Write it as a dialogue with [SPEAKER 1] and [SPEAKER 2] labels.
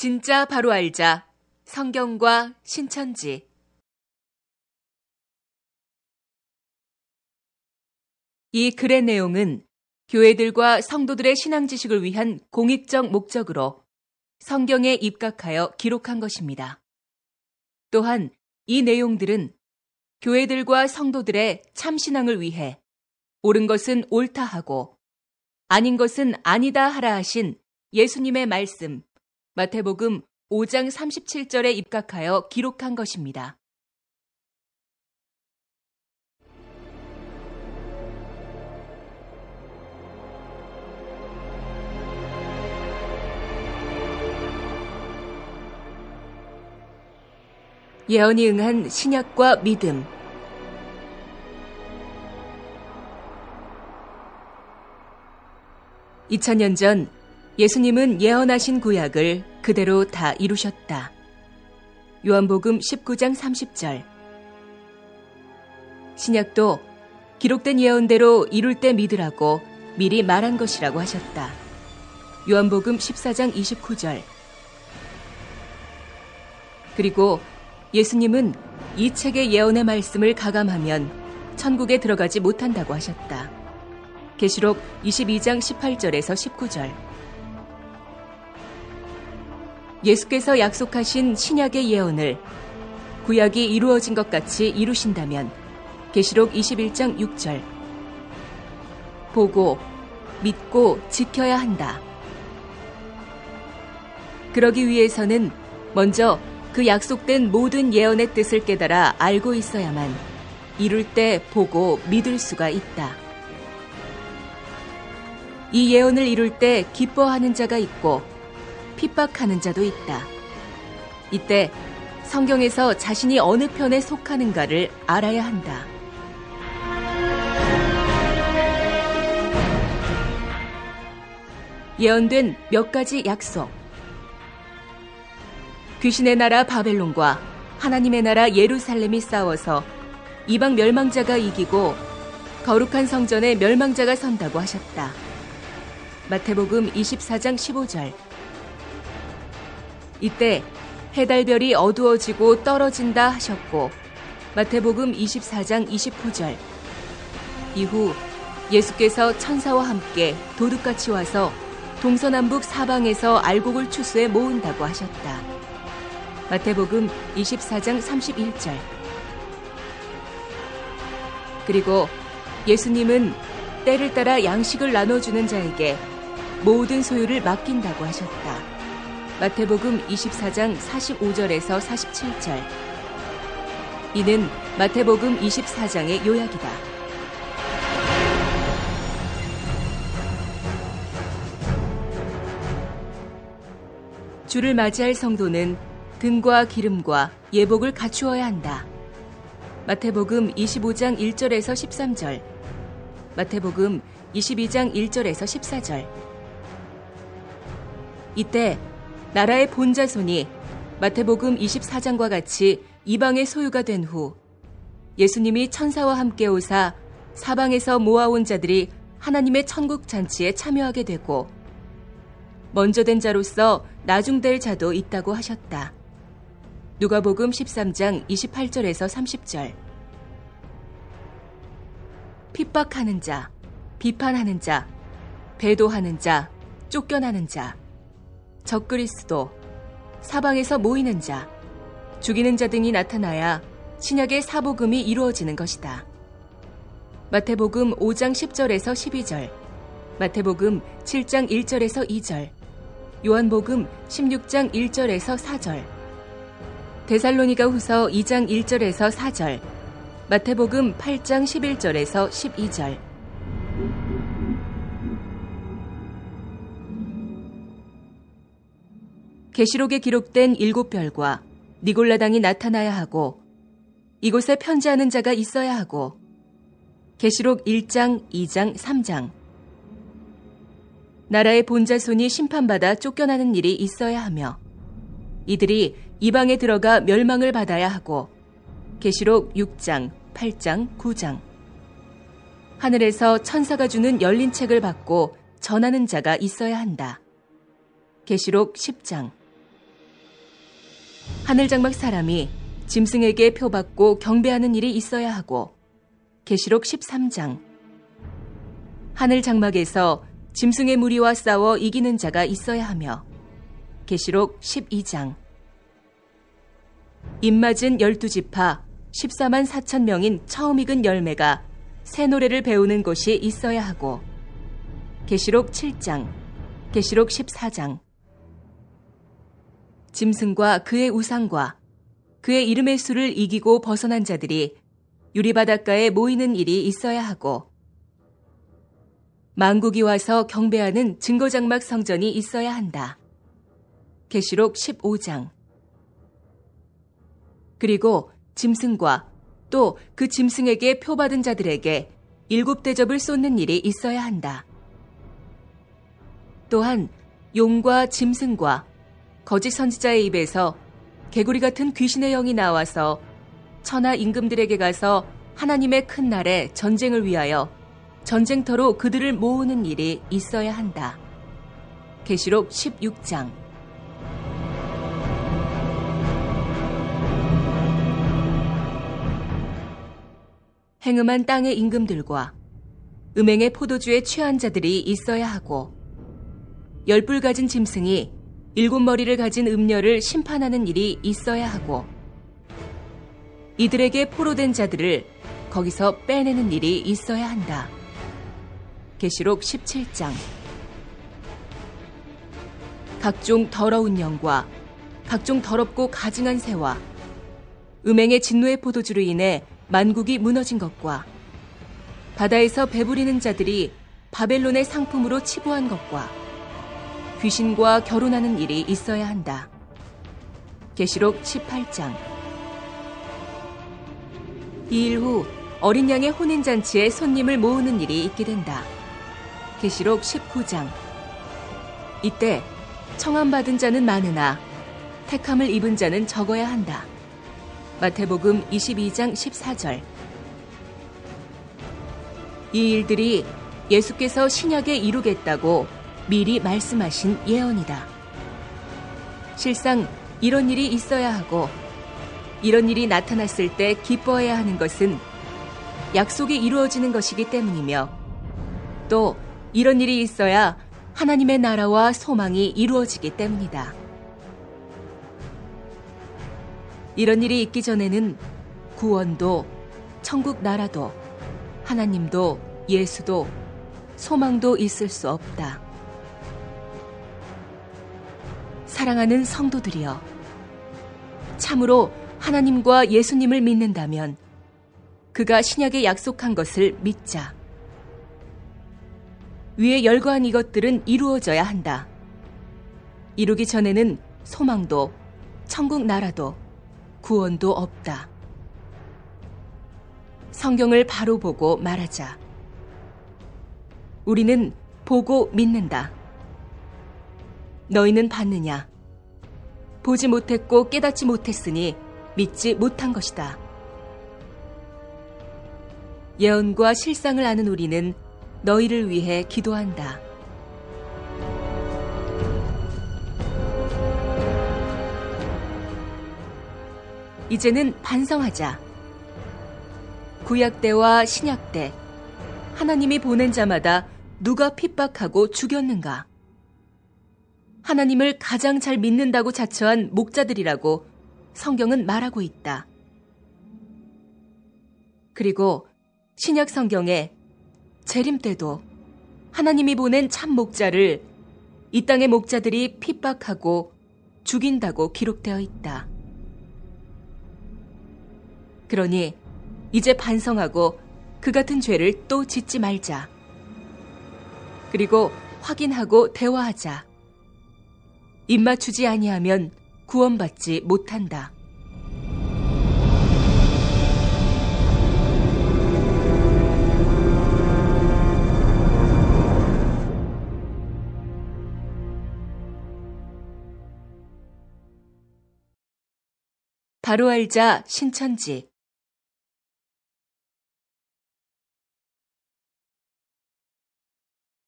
[SPEAKER 1] 진짜 바로 알자. 성경과 신천지. 이 글의 내용은 교회들과 성도들의 신앙 지식을 위한 공익적 목적으로 성경에 입각하여 기록한 것입니다. 또한 이 내용들은 교회들과 성도들의 참신앙을 위해 옳은 것은 옳다 하고 아닌 것은 아니다 하라 하신 예수님의 말씀 마태복음 5장 37절에 입각하여 기록한 것입니다. 예언이 응한 신약과 믿음. (2000년) 전 예수님은 예언하신 구약을 그대로 다 이루셨다. 요한복음 19장 30절. 신약도 기록된 예언대로 이룰 때 믿으라고 미리 말한 것이라고 하셨다. 요한복음 14장 29절. 그리고 예수님은 이 책의 예언의 말씀을 가감하면 천국에 들어가지 못한다고 하셨다. 계시록 22장 18절에서 19절. 예수께서 약속하신 신약의 예언을 구약이 이루어진 것 같이 이루신다면 계시록 21장 6절. 보고, 믿고 지켜야 한다. 그러기 위해서는 먼저 그 약속된 모든 예언의 뜻을 깨달아 알고 있어야만 이룰 때 보고 믿을 수가 있다. 이 예언을 이룰 때 기뻐하는 자가 있고 핍박하는 자도 있다. 이때 성경에서 자신이 어느 편에 속하는가를 알아야 한다. 예언된 몇 가지 약속. 귀신의 나라 바벨론과 하나님의 나라 예루살렘이 싸워서 이방 멸망자가 이기고 거룩한 성전에 멸망자가 선다고 하셨다. 마태복음 24장 15절. 이때 해달별이 어두워지고 떨어진다 하셨고 마태복음 24장 29절. 이후 예수께서 천사와 함께 도둑같이 와서 동서남북 사방에서 알곡을 추수해 모은다고 하셨다. 마태복음 24장 31절. 그리고 예수님은 때를 따라 양식을 나눠주는 자에게 모든 소유를 맡긴다고 하셨다. 마태복음 24장 45절에서 47절. 이는 마태복음 24장의 요약이다. 주를 맞이할 성도는 등과 기름과 예복을 갖추어야 한다. 마태복음 25장 1절에서 13절, 마태복음 22장 1절에서 14절. 이때 나라의 본자손이 마태복음 24장과 같이 이방의 소유가 된 후 예수님이 천사와 함께 오사 사방에서 모아온 자들이 하나님의 천국 잔치에 참여하게 되고 먼저 된 자로서 나중될 자도 있다고 하셨다. 누가복음 13장 28절에서 30절. 핍박하는 자, 비판하는 자, 배도하는 자, 쫓겨나는 자, 적그리스도, 사방에서 모이는 자, 죽이는 자 등이 나타나야 신약의 사복음이 이루어지는 것이다. 마태복음 5장 10절에서 12절, 마태복음 7장 1절에서 2절, 요한복음 16장 1절에서 4절, 데살로니가 후서 2장 1절에서 4절, 마태복음 8장 11절에서 12절. 계시록에 기록된 7별과 니골라당이 나타나야 하고 이곳에 편지하는 자가 있어야 하고 계시록 1장, 2장, 3장. 나라의 본자손이 심판받아 쫓겨나는 일이 있어야 하며 이들이 이방에 들어가 멸망을 받아야 하고 계시록 6장, 8장, 9장. 하늘에서 천사가 주는 열린 책을 받고 전하는 자가 있어야 한다. 계시록 10장. 하늘장막 사람이 짐승에게 표받고 경배하는 일이 있어야 하고 계시록 13장 하늘장막에서 짐승의 무리와 싸워 이기는 자가 있어야 하며 계시록 12장 입맞은 12지파 14만 4천 명인 처음 익은 열매가 새 노래를 배우는 곳이 있어야 하고 계시록 7장 계시록 14장 짐승과 그의 우상과 그의 이름의 수를 이기고 벗어난 자들이 유리바닷가에 모이는 일이 있어야 하고 만국이 와서 경배하는 증거장막 성전이 있어야 한다. 계시록 15장 그리고 짐승과 또 그 짐승에게 표받은 자들에게 7대접을 쏟는 일이 있어야 한다. 또한 용과 짐승과 거짓 선지자의 입에서 개구리 같은 귀신의 영이 나와서 천하 임금들에게 가서 하나님의 큰 날에 전쟁을 위하여 전쟁터로 그들을 모으는 일이 있어야 한다. 계시록 16장 행음한 땅의 임금들과 음행의 포도주에 취한 자들이 있어야 하고 10뿔 가진 짐승이 7머리를 가진 음녀를 심판하는 일이 있어야 하고 이들에게 포로된 자들을 거기서 빼내는 일이 있어야 한다. 계시록 17장 각종 더러운 영과 각종 더럽고 가증한 새와 음행의 진노의 포도주로 인해 만국이 무너진 것과 바다에서 배부리는 자들이 바벨론의 상품으로 치부한 것과 귀신과 결혼하는 일이 있어야 한다. 계시록 18장 이 일 후 어린 양의 혼인잔치에 손님을 모으는 일이 있게 된다. 계시록 19장 이때 청함받은 자는 많으나 택함을 입은 자는 적어야 한다. 마태복음 22장 14절 이 일들이 예수께서 신약에 이루겠다고 미리 말씀하신 예언이다. 실상 이런 일이 있어야 하고 이런 일이 나타났을 때 기뻐해야 하는 것은 약속이 이루어지는 것이기 때문이며 또 이런 일이 있어야 하나님의 나라와 소망이 이루어지기 때문이다. 이런 일이 있기 전에는 구원도, 천국 나라도, 하나님도, 예수도, 소망도 있을 수 없다. 사랑하는 성도들이여, 참으로 하나님과 예수님을 믿는다면 그가 신약에 약속한 것을 믿자. 위에 열거한 이것들은 이루어져야 한다. 이루기 전에는 소망도, 천국 나라도, 구원도 없다. 성경을 바로 보고 말하자. 우리는 보고 믿는다. 너희는 봤느냐? 보지 못했고 깨닫지 못했으니 믿지 못한 것이다. 예언과 실상을 아는 우리는 너희를 위해 기도한다. 이제는 반성하자. 구약 때와 신약 때 하나님이 보낸 자마다 누가 핍박하고 죽였는가? 하나님을 가장 잘 믿는다고 자처한 목자들이라고 성경은 말하고 있다. 그리고 신약 성경에 재림 때도 하나님이 보낸 참 목자를 이 땅의 목자들이 핍박하고 죽인다고 기록되어 있다. 그러니 이제 반성하고 그 같은 죄를 또 짓지 말자. 그리고 확인하고 대화하자. 입맞추지 아니하면 구원받지 못한다. 바로 알자 신천지